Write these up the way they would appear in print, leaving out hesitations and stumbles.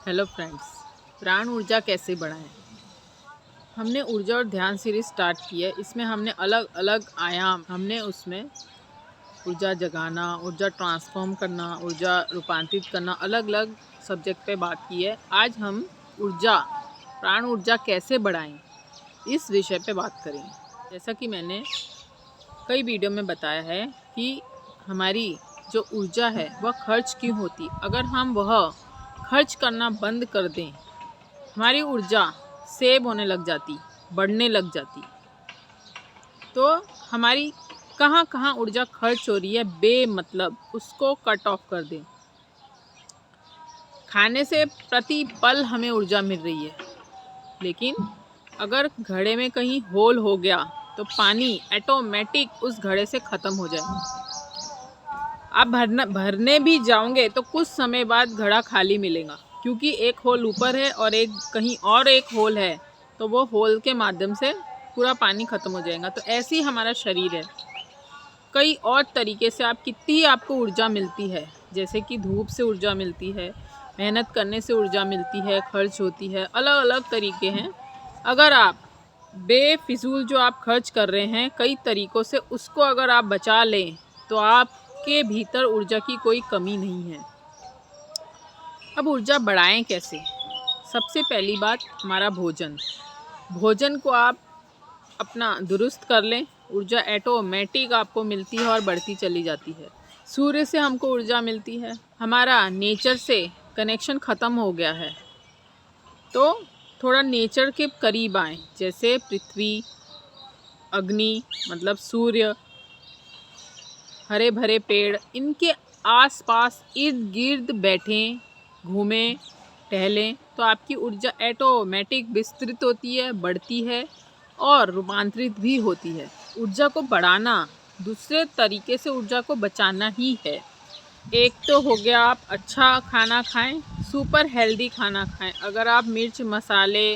Hello friends, प्राण ऊर्जा कैसे बढ़ाएं। हमने ऊर्जा और ध्यान सीरीज स्टार्ट की है। इसमें हमने अलग अलग आयाम उसमें ऊर्जा जगाना, ऊर्जा ट्रांसफॉर्म करना, ऊर्जा रूपांतरित करना, अलग अलग सब्जेक्ट पे बात की है। आज हम प्राण ऊर्जा कैसे बढ़ाएं इस विषय पे बात करेंगे। जैसा कि मैंने कई वीडियो में बताया है कि हमारी जो ऊर्जा है वह खर्च क्यों होती। अगर हम वह खर्च करना बंद कर दें, हमारी ऊर्जा सेव होने लग जाती, बढ़ने लग जाती। तो हमारी कहाँ कहाँ ऊर्जा खर्च हो रही है बेमतलब, उसको कट ऑफ कर दें। खाने से प्रति पल हमें ऊर्जा मिल रही है, लेकिन अगर घड़े में कहीं होल हो गया तो पानी ऑटोमेटिक उस घड़े से ख़त्म हो जाएगा। आप भरने भी जाओगे तो कुछ समय बाद घड़ा खाली मिलेगा, क्योंकि एक होल ऊपर है और एक कहीं और एक होल है, तो वो होल के माध्यम से पूरा पानी ख़त्म हो जाएगा। तो ऐसे ही हमारा शरीर है। कई और तरीके से आपको ऊर्जा मिलती है, जैसे कि धूप से ऊर्जा मिलती है, मेहनत करने से ऊर्जा मिलती है, खर्च होती है, अलग अलग तरीके हैं। अगर आप बेफिजूल जो आप खर्च कर रहे हैं कई तरीक़ों से, उसको अगर आप बचा लें तो आपके भीतर ऊर्जा की कोई कमी नहीं है। अब ऊर्जा बढ़ाएं कैसे? सबसे पहली बात, हमारा भोजन को आप अपना दुरुस्त कर लें, ऊर्जा ऑटोमेटिक आपको मिलती है और बढ़ती चली जाती है। सूर्य से हमको ऊर्जा मिलती है। हमारा नेचर से कनेक्शन ख़त्म हो गया है, तो थोड़ा नेचर के करीब आएँ, जैसे पृथ्वी, अग्नि मतलब सूर्य, हरे भरे पेड़, इनके आसपास इर्द गिर्द बैठें, घूमें, टहलें, तो आपकी ऊर्जा ऑटोमेटिक विस्तृत होती है, बढ़ती है और रूपांतरित भी होती है। ऊर्जा को बढ़ाना दूसरे तरीके से ऊर्जा को बचाना ही है। एक तो हो गया, आप अच्छा खाना खाएं, सुपर हेल्दी खाना खाएं। अगर आप मिर्च मसाले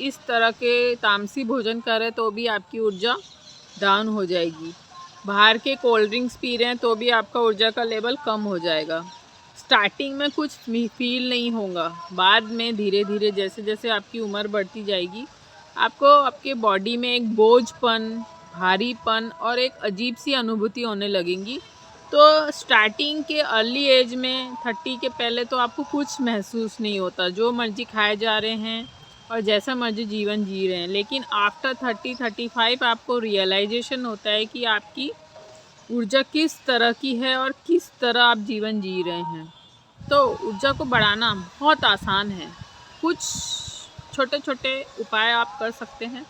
इस तरह के तामसी भोजन करें तो भी आपकी ऊर्जा डाउन हो जाएगी। बाहर के कोल्ड ड्रिंक्स पी रहे हैं तो भी आपका ऊर्जा का लेवल कम हो जाएगा। स्टार्टिंग में कुछ फील नहीं होगा, बाद में धीरे धीरे जैसे जैसे आपकी उम्र बढ़ती जाएगी, आपको आपके बॉडी में एक बोझपन, भारीपन और एक अजीब सी अनुभूति होने लगेंगी। तो स्टार्टिंग के अर्ली एज में 30 के पहले तो आपको कुछ महसूस नहीं होता, जो मर्जी खाए जा रहे हैं और जैसा मर्जी जीवन जी रहे हैं। लेकिन आफ्टर 30-35 आपको रियलाइजेशन होता है कि आपकी ऊर्जा किस तरह की है और किस तरह आप जीवन जी रहे हैं। तो ऊर्जा को बढ़ाना बहुत आसान है। कुछ छोटे छोटे उपाय आप कर सकते हैं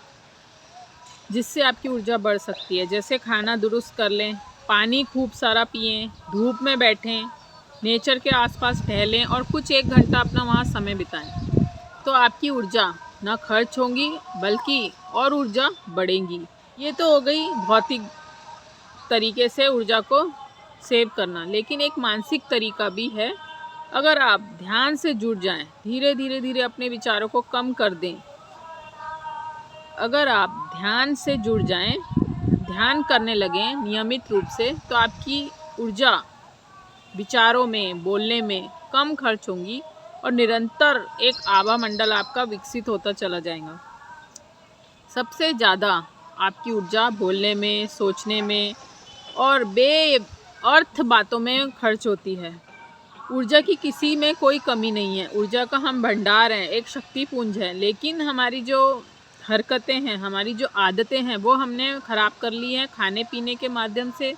जिससे आपकी ऊर्जा बढ़ सकती है। जैसे खाना दुरुस्त कर लें, पानी खूब सारा पिएं, धूप में बैठें, नेचर के आसपास टहलें और कुछ 1 घंटा अपना वहाँ समय बिताएं। तो आपकी ऊर्जा ना खर्च होगी बल्कि और ऊर्जा बढ़ेगी। ये तो हो गई भौतिक तरीके से ऊर्जा को सेव करना, लेकिन एक मानसिक तरीका भी है। अगर आप ध्यान से जुड़ जाएं, धीरे धीरे धीरे अपने विचारों को कम कर दें। अगर आप ध्यान से जुड़ जाएं, ध्यान करने लगें नियमित रूप से, तो आपकी ऊर्जा विचारों में, बोलने में कम खर्च होंगी और निरंतर एक आभा मंडल आपका विकसित होता चला जाएगा। सबसे ज़्यादा आपकी ऊर्जा बोलने में, सोचने में और बेअर्थ बातों में खर्च होती है। ऊर्जा की किसी में कोई कमी नहीं है। ऊर्जा का हम भंडार हैं, एक शक्ति पुंज है। लेकिन हमारी जो हरकतें हैं, हमारी जो आदतें हैं, वो हमने ख़राब कर ली हैं खाने पीने के माध्यम से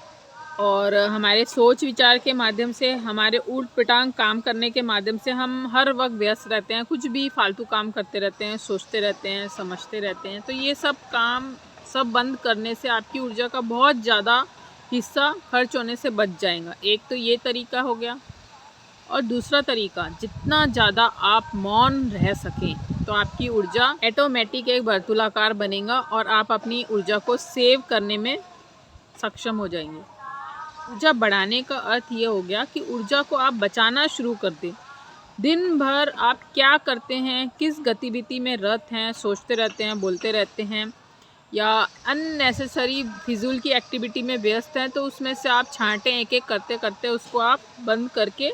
और हमारे सोच विचार के माध्यम से, हमारे ऊट पटांग काम करने के माध्यम से। हम हर वक्त व्यस्त रहते हैं, कुछ भी फालतू काम करते रहते हैं, सोचते रहते हैं, समझते रहते हैं। तो ये सब काम बंद करने से आपकी ऊर्जा का बहुत ज़्यादा हिस्सा खर्च होने से बच जाएगा। एक तो ये तरीका हो गया। और दूसरा तरीका, जितना ज़्यादा आप मौन रह सकें तो आपकी ऊर्जा ऑटोमेटिक एक वर्तुलाकार बनेगा और आप अपनी ऊर्जा को सेव करने में सक्षम हो जाएंगे। ऊर्जा बढ़ाने का अर्थ ये हो गया कि ऊर्जा को आप बचाना शुरू कर दें। दिन भर आप क्या करते हैं, किस गतिविधि में रत हैं, सोचते रहते हैं, बोलते रहते हैं या अननेसेसरी फिजूल की एक्टिविटी में व्यस्त हैं, तो उसमें से आप छांटें, एक एक करते करते उसको आप बंद करके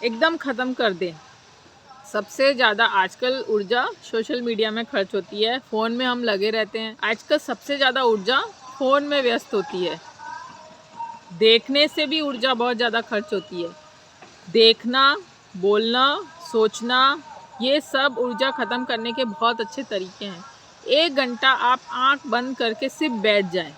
एकदम ख़त्म कर दें। सबसे ज़्यादा आजकल ऊर्जा सोशल मीडिया में खर्च होती है, फ़ोन में हम लगे रहते हैं। आजकल सबसे ज़्यादा ऊर्जा फ़ोन में व्यस्त होती है। देखने से भी ऊर्जा बहुत ज़्यादा खर्च होती है। देखना, बोलना, सोचना, ये सब ऊर्जा ख़त्म करने के बहुत अच्छे तरीके हैं। 1 घंटा आप आँख बंद करके सिर्फ बैठ जाएं।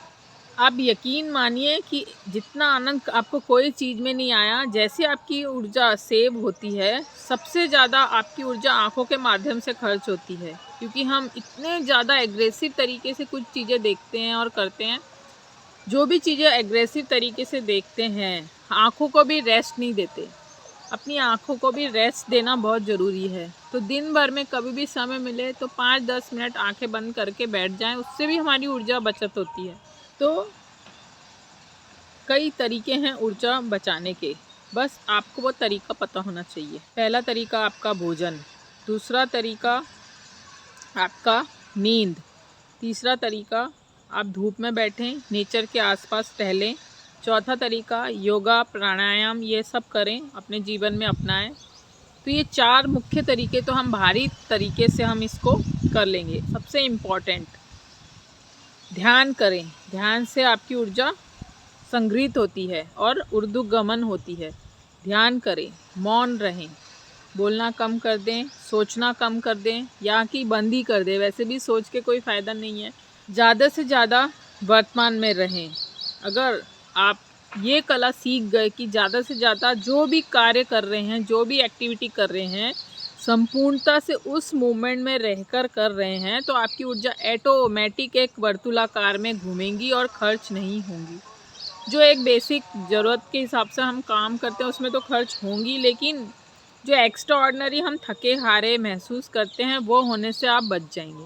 आप यकीन मानिए कि जितना आनंद आपको कोई चीज़ में नहीं आया, जैसे आपकी ऊर्जा सेव होती है, सबसे ज़्यादा आपकी ऊर्जा आँखों के माध्यम से खर्च होती है। क्योंकि हम इतने ज़्यादा एग्रेसिव तरीके से कुछ चीज़ें देखते हैं और करते हैं। जो भी चीज़ें एग्रेसिव तरीके से देखते हैं, आँखों को भी रेस्ट नहीं देते। अपनी आँखों को भी रेस्ट देना बहुत ज़रूरी है। तो दिन भर में कभी भी समय मिले तो 5-10 मिनट आँखें बंद करके बैठ जाएं, उससे भी हमारी ऊर्जा बचत होती है। तो कई तरीके हैं ऊर्जा बचाने के, बस आपको वो तरीका पता होना चाहिए। पहला तरीका आपका भोजन, दूसरा तरीका आपका नींद, तीसरा तरीका आप धूप में बैठें, नेचर के आसपास टहलें, चौथा तरीका योगा प्राणायाम ये सब करें, अपने जीवन में अपनाएं। तो ये 4 मुख्य तरीके तो हम बाहरी तरीके से हम इसको कर लेंगे। सबसे इम्पॉर्टेंट ध्यान करें, ध्यान से आपकी ऊर्जा संग्रहित होती है और ऊर्ध्वगमन होती है। ध्यान करें, मौन रहें, बोलना कम कर दें, सोचना कम कर दें या कि बंद ही कर दें। वैसे भी सोच के कोई फ़ायदा नहीं है। ज़्यादा से ज़्यादा वर्तमान में रहें। अगर आप ये कला सीख गए कि ज़्यादा से ज़्यादा जो भी कार्य कर रहे हैं, जो भी एक्टिविटी कर रहे हैं, संपूर्णता से उस मोमेंट में रहकर कर रहे हैं, तो आपकी ऊर्जा ऑटोमेटिक एक वर्तुलाकार में घूमेंगी और खर्च नहीं होंगी। जो एक बेसिक ज़रूरत के हिसाब से हम काम करते हैं उसमें तो खर्च होंगी, लेकिन जो एक्स्ट्रा ऑर्डिनरी हम थके हारे महसूस करते हैं वो होने से आप बच जाएंगे।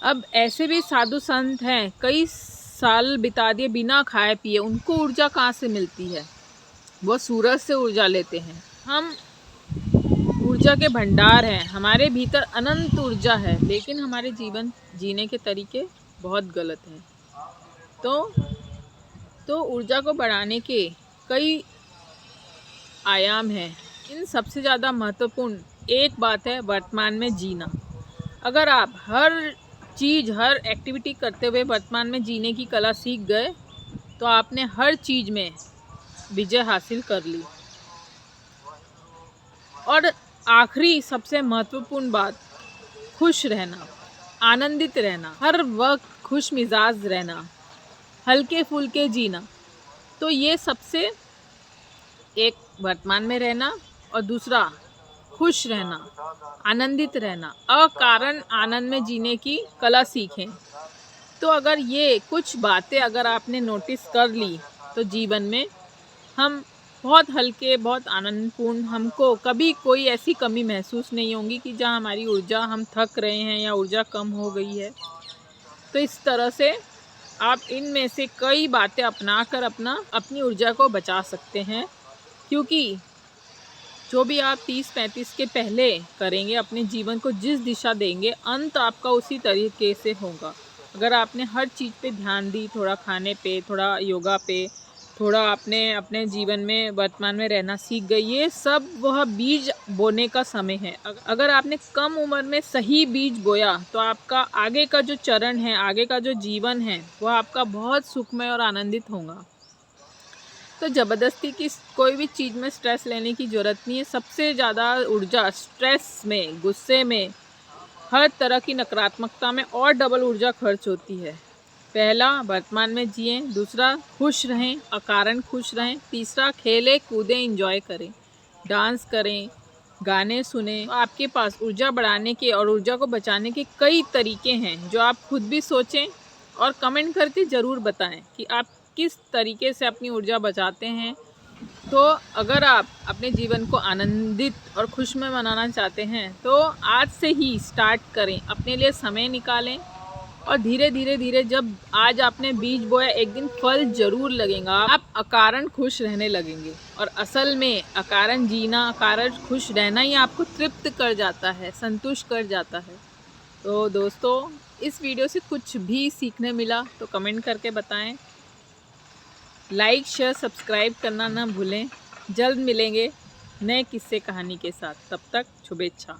अब ऐसे भी साधु संत हैं, कई साल बिता दिए बिना खाए पिए, उनको ऊर्जा कहाँ से मिलती है? वो सूरज से ऊर्जा लेते हैं। हम ऊर्जा के भंडार हैं, हमारे भीतर अनंत ऊर्जा है, लेकिन हमारे जीवन जीने के तरीके बहुत गलत हैं। तो ऊर्जा को बढ़ाने के कई आयाम हैं। इन सबसे ज़्यादा महत्वपूर्ण एक बात है वर्तमान में जीना। अगर आप हर चीज़, हर एक्टिविटी करते हुए वर्तमान में जीने की कला सीख गए, तो आपने हर चीज़ में विजय हासिल कर ली। और आखिरी सबसे महत्वपूर्ण बात, खुश रहना, आनंदित रहना, हर वक्त खुश मिजाज रहना, हल्के फुल्के जीना। तो ये सबसे एक वर्तमान में रहना और दूसरा खुश रहना, आनंदित रहना, अकारण आनंद में जीने की कला सीखें। तो अगर ये कुछ बातें अगर आपने नोटिस कर ली तो जीवन में हम बहुत हल्के, बहुत आनंदपूर्ण, हमको कभी कोई ऐसी कमी महसूस नहीं होगी कि जहाँ हमारी ऊर्जा, हम थक रहे हैं या ऊर्जा कम हो गई है। तो इस तरह से आप इनमें से कई बातें अपनाकर अपनी ऊर्जा को बचा सकते हैं। क्योंकि जो भी आप 30-35 के पहले करेंगे, अपने जीवन को जिस दिशा देंगे, अंत आपका उसी तरीके से होगा। अगर आपने हर चीज़ पे ध्यान दी, थोड़ा खाने पे, थोड़ा योगा पे, थोड़ा आपने अपने जीवन में वर्तमान में रहना सीख गए, ये सब वह बीज बोने का समय है। अगर आपने कम उम्र में सही बीज बोया तो आपका आगे का जो चरण है, आगे का जो जीवन है, वह आपका बहुत सुखमय और आनंदित होगा। तो ज़बरदस्ती की कोई भी चीज़ में स्ट्रेस लेने की ज़रूरत नहीं है। सबसे ज़्यादा ऊर्जा स्ट्रेस में, गुस्से में, हर तरह की नकारात्मकता में और डबल ऊर्जा खर्च होती है। पहला, वर्तमान में जिएं, दूसरा खुश रहें, अकारण खुश रहें, तीसरा खेलें कूदें, एंजॉय करें, डांस करें, गाने सुने। तो आपके पास ऊर्जा बढ़ाने के और ऊर्जा को बचाने के कई तरीके हैं, जो आप खुद भी सोचें और कमेंट करके ज़रूर बताएं कि आप किस तरीके से अपनी ऊर्जा बचाते हैं। तो अगर आप अपने जीवन को आनंदित और खुशमय बनाना चाहते हैं तो आज से ही स्टार्ट करें, अपने लिए समय निकालें और धीरे धीरे जब आज आपने बीज बोया, एक दिन फल ज़रूर लगेगा। आप अकारण खुश रहने लगेंगे और असल में अकारण जीना, अकारण खुश रहना ही आपको तृप्त कर जाता है, संतुष्ट कर जाता है। तो दोस्तों, इस वीडियो से कुछ भी सीखने मिला तो कमेंट करके बताएं। लाइक, शेयर, सब्सक्राइब करना ना भूलें। जल्द मिलेंगे नए किस्से कहानी के साथ। तब तक शुभेच्छा।